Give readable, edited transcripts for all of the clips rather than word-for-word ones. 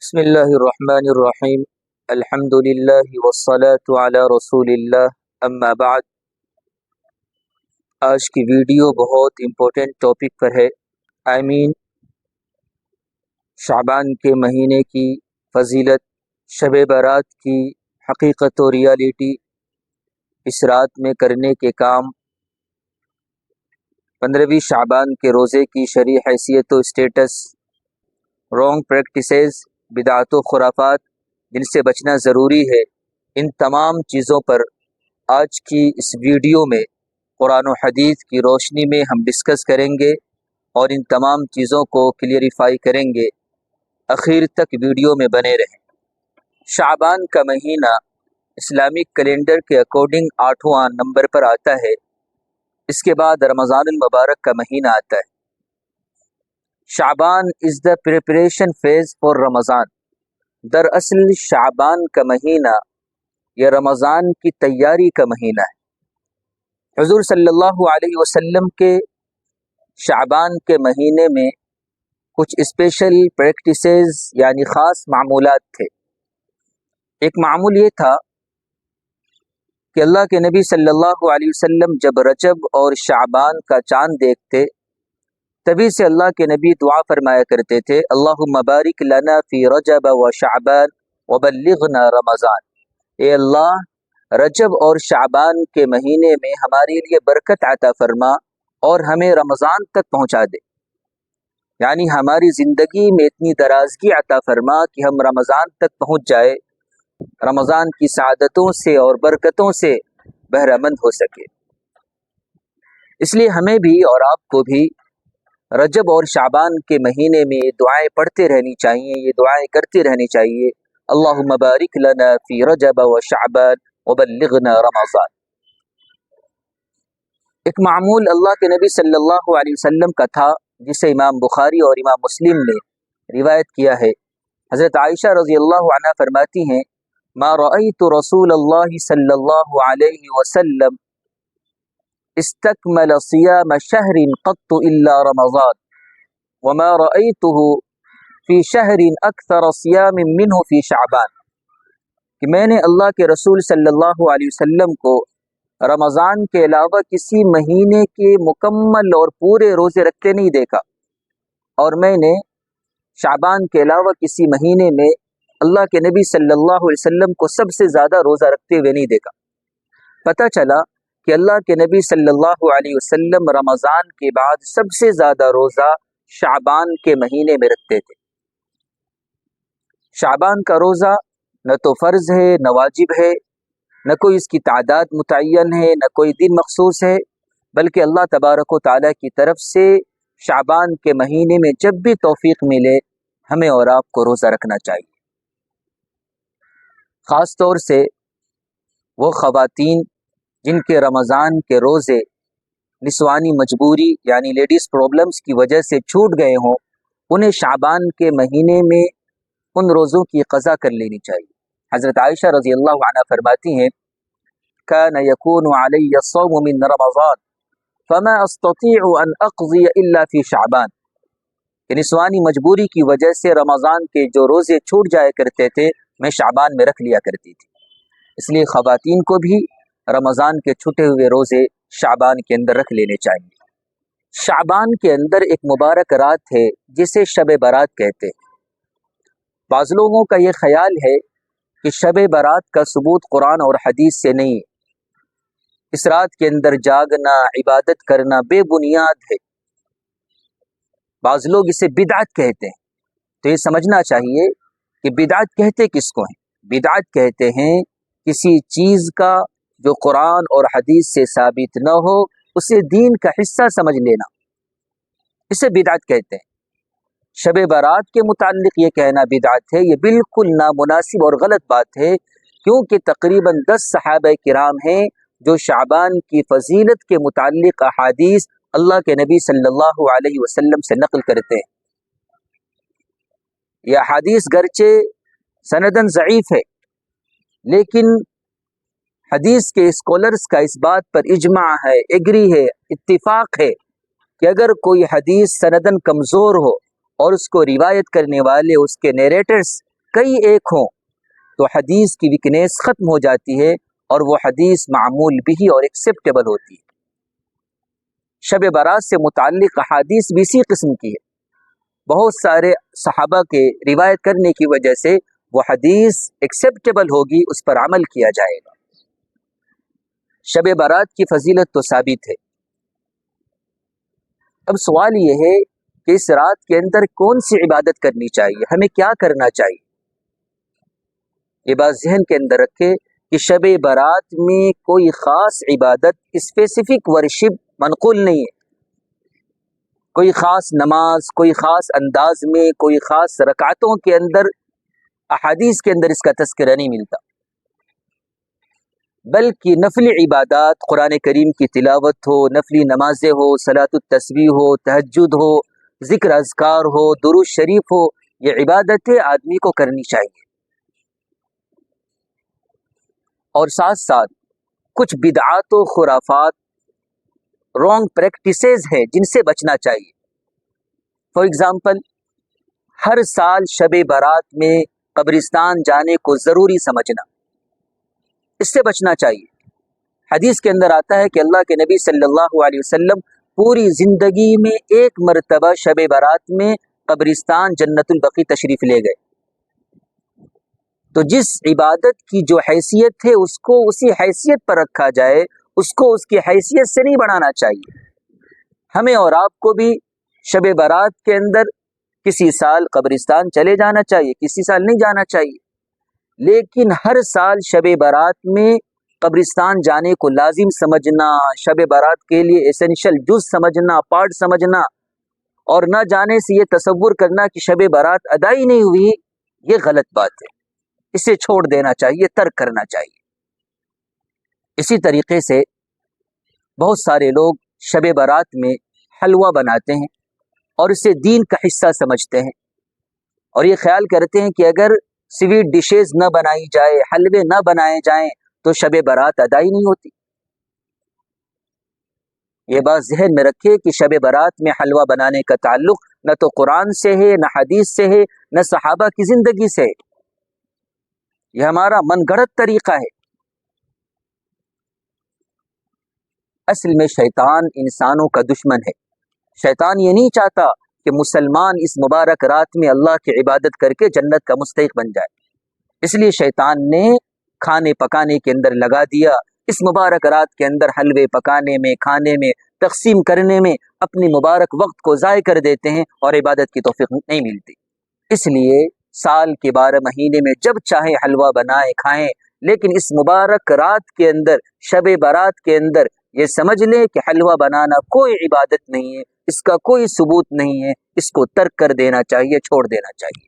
بسم اللہ الرحمن الرحیم الحمد للہ والصلاة علی رسول اللہ اما بعد۔ آج کی ویڈیو بہت امپورٹنٹ ٹاپک پر ہے، شعبان کے مہینے کی فضیلت، شب برات کی حقیقت و ریالٹی، اس رات میں کرنے کے کام، 15ویں شعبان کے روزے کی شرعی حیثیت و اسٹیٹس، رانگ پریکٹسز، بدعت و خرافات جن سے بچنا ضروری ہے، ان تمام چیزوں پر آج کی اس ویڈیو میں قرآن و حدیث کی روشنی میں ہم ڈسکس کریں گے اور ان تمام چیزوں کو کلیئریفائی کریں گے۔ اخیر تک ویڈیو میں بنے رہیں۔ شعبان کا مہینہ اسلامک کیلنڈر کے اکارڈنگ 8واں نمبر پر آتا ہے، اس کے بعد رمضان المبارک کا مہینہ آتا ہے۔ شعبان از دا پریپریشن فیز فار رمضان۔ دراصل شعبان کا مہینہ یہ رمضان کی تیاری کا مہینہ ہے۔ حضور صلی اللہ علیہ وسلم کے شعبان کے مہینے میں کچھ اسپیشل پریکٹسز یعنی خاص معمولات تھے۔ ایک معمول یہ تھا کہ اللہ کے نبی صلی اللہ علیہ وسلم جب رجب اور شعبان کا چاند دیکھتے تبھی سے اللہ کے نبی دعا فرمایا کرتے تھے، اللہم بارک لنا فی رجب و شعبان وبلغنا رمضان۔ اے اللہ، رجب اور شعبان کے مہینے میں ہمارے لیے برکت عطا فرما اور ہمیں رمضان تک پہنچا دے، یعنی ہماری زندگی میں اتنی درازگی عطا فرما کہ ہم رمضان تک پہنچ جائے، رمضان کی سعادتوں سے اور برکتوں سے بہرہ مند ہو سکے۔ اس لیے ہمیں بھی اور آپ کو بھی رجب اور شعبان کے مہینے میں یہ دعائیں پڑھتے رہنی چاہیے، یہ دعائیں کرتے رہنی چاہیے، اللہم بارک لنا فی رجب و شعبان وبلغنا رمضان۔ ایک معمول اللہ کے نبی صلی اللہ علیہ وسلم کا تھا جسے امام بخاری اور امام مسلم نے روایت کیا ہے۔ حضرت عائشہ رضی اللہ عنہ فرماتی ہیں، ما رأیت رسول اللہ صلی اللہ علیہ وسلم استکمل صیام شہر قط الا رمضان وما رأیتہ فی شہر اکثر صیام منہ فی شعبان، کہ میں نے اللہ کے رسول صلی اللہ علیہ وسلم کو رمضان کے علاوہ کسی مہینے کے مکمل اور پورے روزے رکھتے نہیں دیکھا، اور میں نے شعبان کے علاوہ کسی مہینے میں اللہ کے نبی صلی اللہ علیہ وسلم کو سب سے زیادہ روزہ رکھتے ہوئے نہیں دیکھا۔ پتہ چلا کہ اللہ کے نبی صلی اللہ علیہ وسلم رمضان کے بعد سب سے زیادہ روزہ شعبان کے مہینے میں رکھتے تھے۔ شعبان کا روزہ نہ تو فرض ہے، نہ واجب ہے، نہ کوئی اس کی تعداد متعین ہے، نہ کوئی دن مخصوص ہے، بلکہ اللہ تبارک و تعالیٰ کی طرف سے شعبان کے مہینے میں جب بھی توفیق ملے ہمیں اور آپ کو روزہ رکھنا چاہیے۔ خاص طور سے وہ خواتین جن کے رمضان کے روزے نسوانی مجبوری یعنی لیڈیز پرابلمز کی وجہ سے چھوٹ گئے ہوں، انہیں شعبان کے مہینے میں ان روزوں کی قضا کر لینی چاہیے۔ حضرت عائشہ رضی اللہ عنہ فرماتی ہیں، كان يكون علي الصوم من رمضان فما استطيع ان اقضي الا في شعبان، کہ نسوانی مجبوری کی وجہ سے رمضان کے جو روزے چھوٹ جایا کرتے تھے میں شعبان میں رکھ لیا کرتی تھی۔ اس لیے خواتین کو بھی رمضان کے چھٹے ہوئے روزے شعبان کے اندر رکھ لینے چاہیے۔ شعبان کے اندر ایک مبارک رات ہے جسے شب برات کہتے ہیں۔ بعض لوگوں کا یہ خیال ہے کہ شب برات کا ثبوت قرآن اور حدیث سے نہیں ہے، اس رات کے اندر جاگنا، عبادت کرنا بے بنیاد ہے۔ بعض لوگ اسے بدعت کہتے ہیں، تو یہ سمجھنا چاہیے کہ بدعت کہتے کس کو ہیں؟ بدعت کہتے ہیں کسی چیز کا جو قرآن اور حدیث سے ثابت نہ ہو اسے دین کا حصہ سمجھ لینا، اسے بدعت کہتے ہیں۔ شب برات کے متعلق یہ کہنا بدعت ہے، یہ بالکل نامناسب اور غلط بات ہے، کیونکہ تقریباً 10 صحابہ کرام ہیں جو شعبان کی فضیلت کے متعلق احادیث اللہ کے نبی صلی اللہ علیہ وسلم سے نقل کرتے ہیں۔ یہ احادیث گرچہ سنداً ضعیف ہے، لیکن حدیث کے اسکالرز کا اس بات پر اجماع ہے، ایگری ہے، اتفاق ہے کہ اگر کوئی حدیث سنداً کمزور ہو اور اس کو روایت کرنے والے اس کے نیریٹرز کئی ایک ہوں تو حدیث کی ویکنیس ختم ہو جاتی ہے اور وہ حدیث معمول بھی اور ایکسیپٹیبل ہوتی ہے۔ شب برات سے متعلق احادیث بھی اسی قسم کی ہے، بہت سارے صحابہ کے روایت کرنے کی وجہ سے وہ حدیث ایکسیپٹیبل ہوگی، اس پر عمل کیا جائے گا۔ شب برات کی فضیلت تو ثابت ہے۔ اب سوال یہ ہے کہ اس رات کے اندر کون سی عبادت کرنی چاہیے، ہمیں کیا کرنا چاہیے؟ یہ بات ذہن کے اندر رکھے کہ شب برات میں کوئی خاص عبادت، اسپیسیفک ورشپ منقول نہیں ہے، کوئی خاص نماز، کوئی خاص انداز میں، کوئی خاص رکعتوں کے اندر احادیث کے اندر اس کا تذکرہ نہیں ملتا، بلکہ نفلی عبادات، قرآن کریم کی تلاوت ہو، نفلی نمازیں ہو، صلاۃ التسبیح ہو، تہجد ہو، ذکر اذکار ہو، درود شریف ہو، یہ عبادتیں آدمی کو کرنی چاہیے۔ اور ساتھ ساتھ کچھ بدعات و خرافات، رانگ پریکٹسز ہیں جن سے بچنا چاہیے۔ فار ایگزامپل، ہر سال شب برات میں قبرستان جانے کو ضروری سمجھنا، اس سے بچنا چاہیے۔ حدیث کے اندر آتا ہے کہ اللہ کے نبی صلی اللہ علیہ وسلم پوری زندگی میں ایک مرتبہ شب برات میں قبرستان جنت البقیع تشریف لے گئے۔ تو جس عبادت کی جو حیثیت ہے اس کو اسی حیثیت پر رکھا جائے، اس کو اس کی حیثیت سے نہیں بڑھانا چاہیے۔ ہمیں اور آپ کو بھی شب برات کے اندر کسی سال قبرستان چلے جانا چاہیے، کسی سال نہیں جانا چاہیے، لیکن ہر سال شب برات میں قبرستان جانے کو لازم سمجھنا، شب برات کے لیے ایسنشل جز سمجھنا، پارٹ سمجھنا، اور نہ جانے سے یہ تصور کرنا کہ شب برات ادا ہی نہیں ہوئی، یہ غلط بات ہے، اسے چھوڑ دینا چاہیے، ترک کرنا چاہیے۔ اسی طریقے سے بہت سارے لوگ شب برات میں حلوہ بناتے ہیں اور اسے دین کا حصہ سمجھتے ہیں، اور یہ خیال کرتے ہیں کہ اگر سویٹ ڈشز نہ بنائی جائے، حلوے نہ بنائے جائیں تو شب برات ادا ہی نہیں ہوتی۔ یہ بات ذہن میں رکھے کہ شب برات میں حلوہ بنانے کا تعلق نہ تو قرآن سے ہے، نہ حدیث سے ہے، نہ صحابہ کی زندگی سے ہے، یہ ہمارا من گھڑت طریقہ ہے۔ اصل میں شیطان انسانوں کا دشمن ہے۔ شیطان یہ نہیں چاہتا کہ مسلمان اس مبارک رات میں اللہ کی عبادت کر کے جنت کا مستحق بن جائے، اس لیے شیطان نے کھانے پکانے کے اندر لگا دیا، اس مبارک رات کے اندر حلوے پکانے میں، کھانے میں، تقسیم کرنے میں اپنی مبارک وقت کو ضائع کر دیتے ہیں اور عبادت کی توفیق نہیں ملتی۔ اس لیے سال کے 12 مہینے میں جب چاہے حلوہ بنائیں کھائیں، لیکن اس مبارک رات کے اندر، شب برات کے اندر یہ سمجھ لیں کہ حلوہ بنانا کوئی عبادت نہیں ہے، اس کا کوئی ثبوت نہیں ہے، اس کو ترک کر دینا چاہیے، چھوڑ دینا چاہیے۔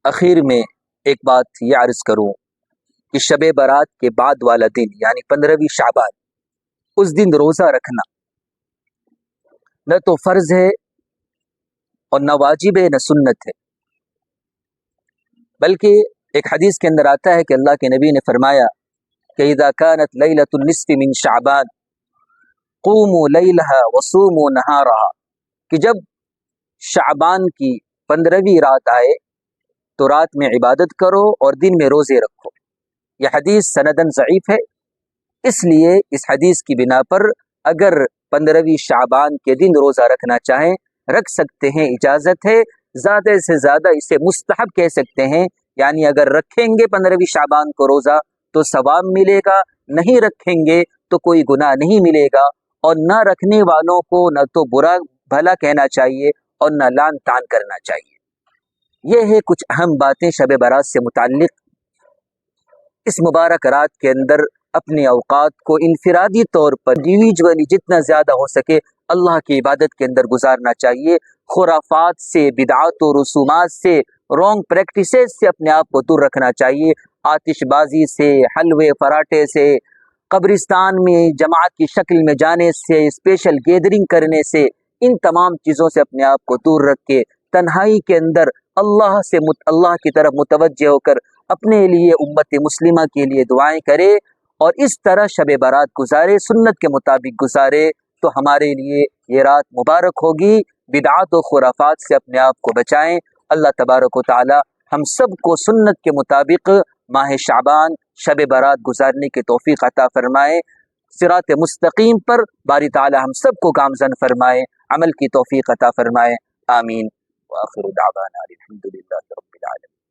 اخیر میں ایک بات یہ عرض کروں کہ شب برات کے بعد والا دن یعنی 15ویں شعبان، اس دن روزہ رکھنا نہ تو فرض ہے اور نہ واجب ہے، نہ سنت ہے، بلکہ ایک حدیث کے اندر آتا ہے کہ اللہ کے نبی نے فرمایا کہ اذا كانت ليلة النصف من شعبان قوموا ليلها وصوموا نهارها، کہ جب شعبان کی 15ویں رات آئے تو رات میں عبادت کرو اور دن میں روزے رکھو۔ یہ حدیث سندن ضعیف ہے، اس لیے اس حدیث کی بنا پر اگر 15ویں شعبان کے دن روزہ رکھنا چاہیں رکھ سکتے ہیں، اجازت ہے، زیادہ سے زیادہ اسے مستحب کہہ سکتے ہیں، یعنی اگر رکھیں گے 15ویں شعبان کو روزہ تو ثواب ملے گا، نہیں رکھیں گے تو کوئی گناہ نہیں ملے گا، اور نہ رکھنے والوں کو نہ تو برا بھلا کہنا چاہیے اور نہ لعن طعن کرنا چاہیے۔ یہ ہے کچھ اہم باتیں شب برات سے متعلق۔ اس مبارک رات کے اندر اپنے اوقات کو انفرادی طور پر انڈیویجولی جتنا زیادہ ہو سکے اللہ کی عبادت کے اندر گزارنا چاہیے۔ خرافات سے، بدعات و رسومات سے، رانگ پریکٹسز سے اپنے آپ کو دور رکھنا چاہیے، آتش بازی سے، حلوے پراٹھے سے، قبرستان میں جماعت کی شکل میں جانے سے، اسپیشل گیدرنگ کرنے سے، ان تمام چیزوں سے اپنے آپ کو دور رکھ کے تنہائی کے اندر اللہ کی طرف متوجہ ہو کر اپنے لیے، امت مسلمہ کے لیے دعائیں کرے اور اس طرح شب برات گزارے، سنت کے مطابق گزارے، تو ہمارے لیے یہ رات مبارک ہوگی۔ بدعات و خرافات سے اپنے آپ کو بچائیں۔ اللہ تبارک و تعالی ہم سب کو سنت کے مطابق ماہ شعبان شب برات گزارنے کی توفیق عطا فرمائے، صراط مستقیم پر باری تعالی ہم سب کو گامزن فرمائے، عمل کی توفیق عطا فرمائے، آمین۔ وآخر دعوانا الحمد للہ رب العالمین۔